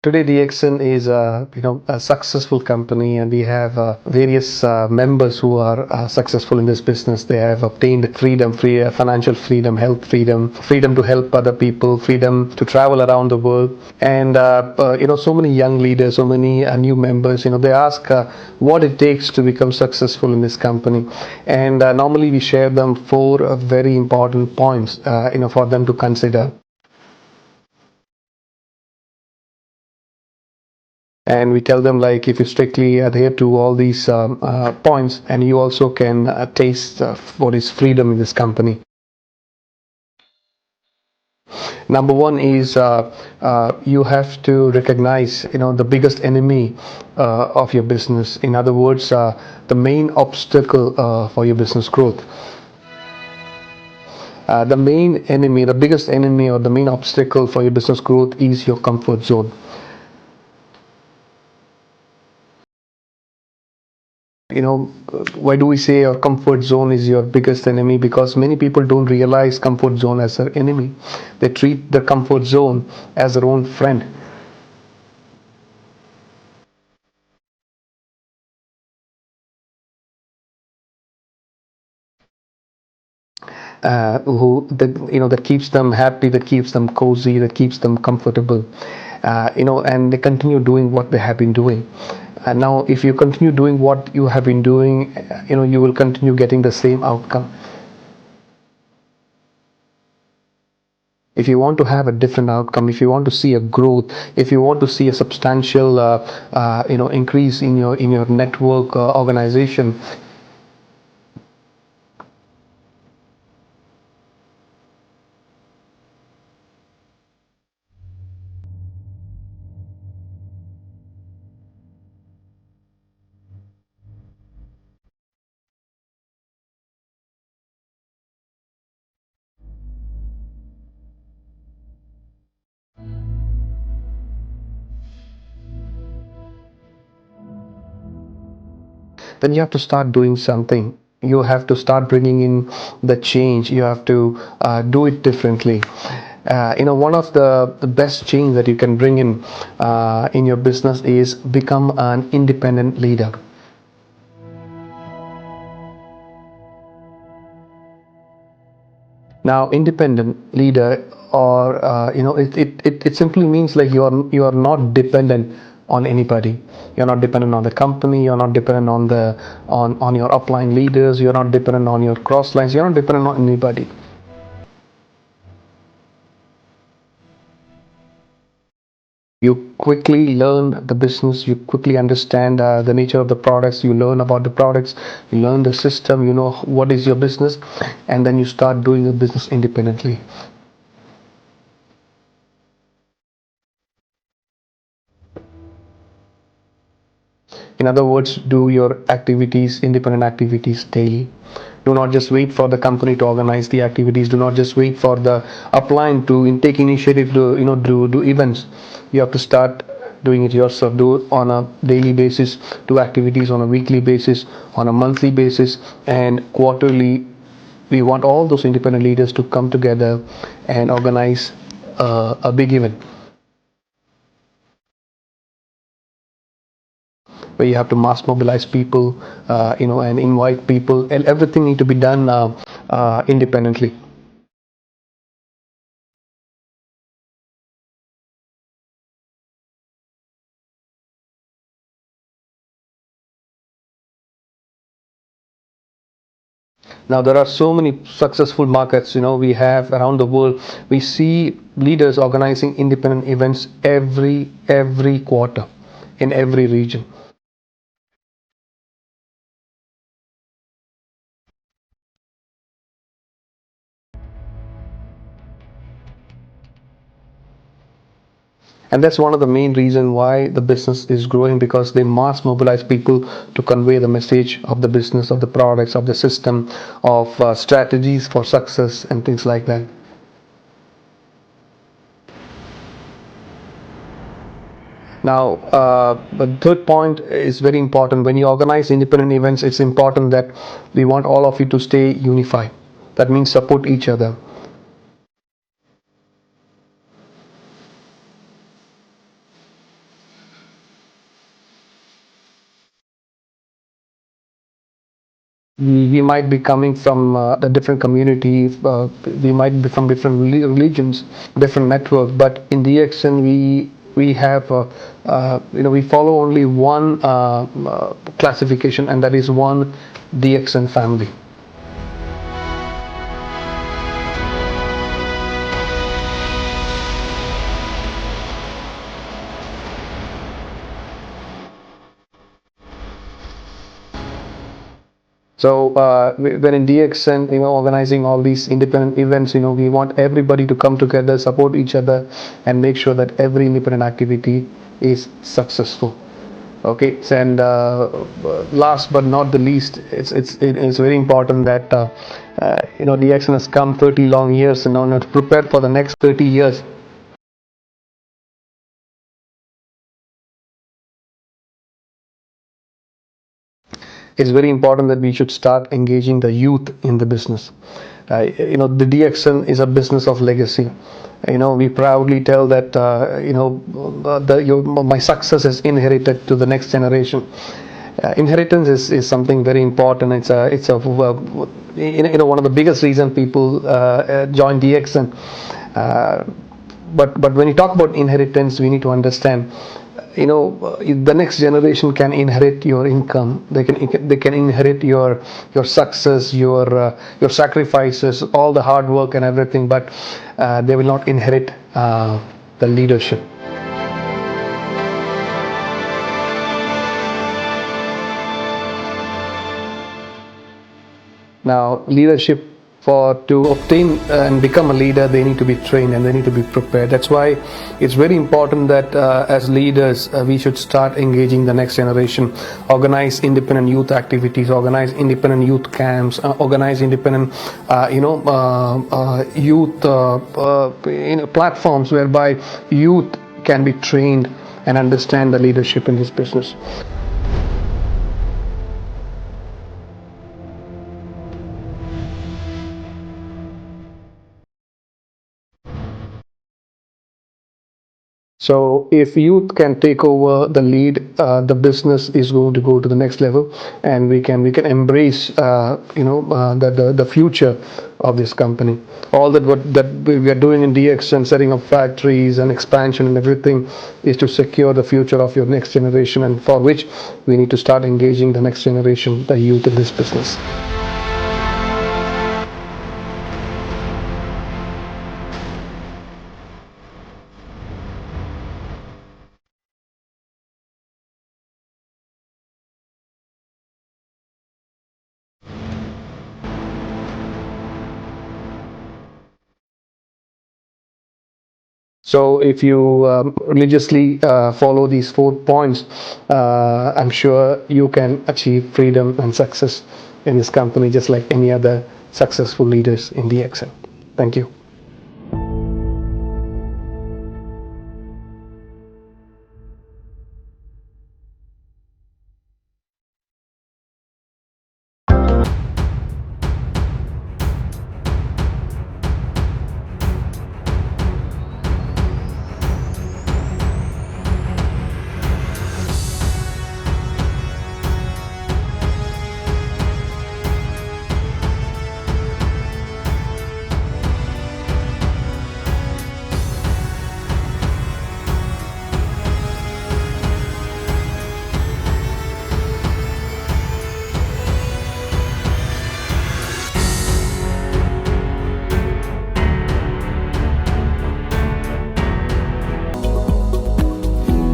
Today, DXN is a successful company, and we have various members who are successful in this business. They have obtained freedom, financial freedom, health freedom, freedom to help other people, freedom to travel around the world, and so many young leaders, so many new members. They ask what it takes to become successful in this company, and normally we share them four very important points, for them to consider. And we tell them, like, if you strictly adhere to all these points, and you also can taste what is freedom in this company. Number one is you have to recognize the biggest enemy of your business. In other words, the main obstacle for your business growth. The main enemy, the biggest enemy, or the main obstacle for your business growth is your comfort zone. Why do we say your comfort zone is your biggest enemy? Because many people don't realize comfort zone as their enemy. They treat the comfort zone as their own friend. That keeps them happy, that keeps them cozy, that keeps them comfortable, and they continue doing what they have been doing. And now, if you continue doing what you have been doing, you will continue getting the same outcome. If you want to have a different outcome, if you want to see a growth, if you want to see a substantial increase in your network organization, then you have to start doing something. You have to start bringing in the change. You have to do it differently. One of the best change that you can bring in your business is become an independent leader. Now, independent leader, or it simply means like you are not dependent on anybody. You're not dependent on the company. You're not dependent on your upline leaders. You're not dependent on your cross lines. You're not dependent on anybody. You quickly learn the business. You quickly understand the nature of the products. You learn about the products. You learn the system. You know what is your business, and then you start doing the business independently. In other words, do your activities, independent activities, daily. Do not just wait for the company to organize the activities. Do not just wait for the upline to take initiative to do events. You have to start doing it yourself. Do it on a daily basis. Do activities on a weekly basis, on a monthly basis, and quarterly. We want all those independent leaders to come together and organize a big event, where you have to mass mobilize people, and invite people, and everything need to be done independently. Now, there are so many successful markets, we have around the world. We see leaders organizing independent events every quarter in every region. And that's one of the main reasons why the business is growing, because they mass mobilize people to convey the message of the business, of the products, of the system, of strategies for success, and things like that. Now, the third point is very important. When you organize independent events, it's important that we want all of you to stay unified. That means support each other. we might be coming from the different communities, we might be from different religions, different networks, but in DXN we have we follow only one classification, and that is one DXN family. So when in DXN, organizing all these independent events, we want everybody to come together, support each other, and make sure that every independent activity is successful. Okay, so, and last but not the least, it's very important that DXN has come 30 long years, and now to prepare for the next 30 years. It's very important that we should start engaging the youth in the business. The DXN is a business of legacy. We proudly tell that my success is inherited to the next generation. Inheritance is something very important. It's one of the biggest reasons people join DXN. But when you talk about inheritance, we need to understand the next generation can inherit your income. They can inherit your success, your sacrifices, all the hard work and everything, but they will not inherit the leadership. Now, leadership, to obtain and become a leader, they need to be trained and they need to be prepared. That's why it's very important that as leaders, we should start engaging the next generation, organize independent youth activities, organize independent youth camps, organize independent youth platforms whereby youth can be trained and understand the leadership in this business. So if youth can take over the lead, the business is going to go to the next level, and we can embrace the future of this company. All that we are doing in DXN, setting up factories and expansion and everything, is to secure the future of your next generation, and for which we need to start engaging the next generation, the youth, in this business. So if you religiously follow these 4 points, I'm sure you can achieve freedom and success in this company, just like any other successful leaders in DXN. Thank you.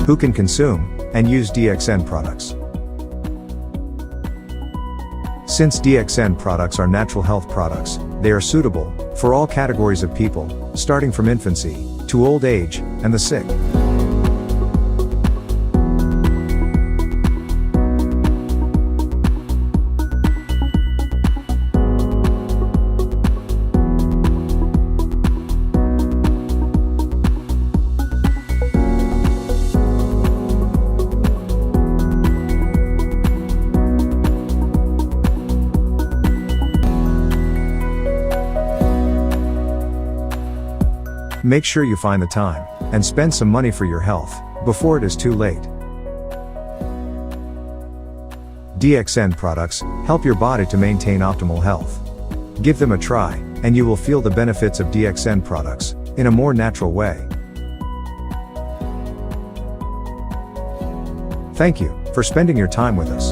Who can consume and use DXN products? Since DXN products are natural health products, they are suitable for all categories of people, starting from infancy to old age and the sick. Make sure you find the time and spend some money for your health before it is too late. DXN products help your body to maintain optimal health. Give them a try, and you will feel the benefits of DXN products in a more natural way. Thank you for spending your time with us.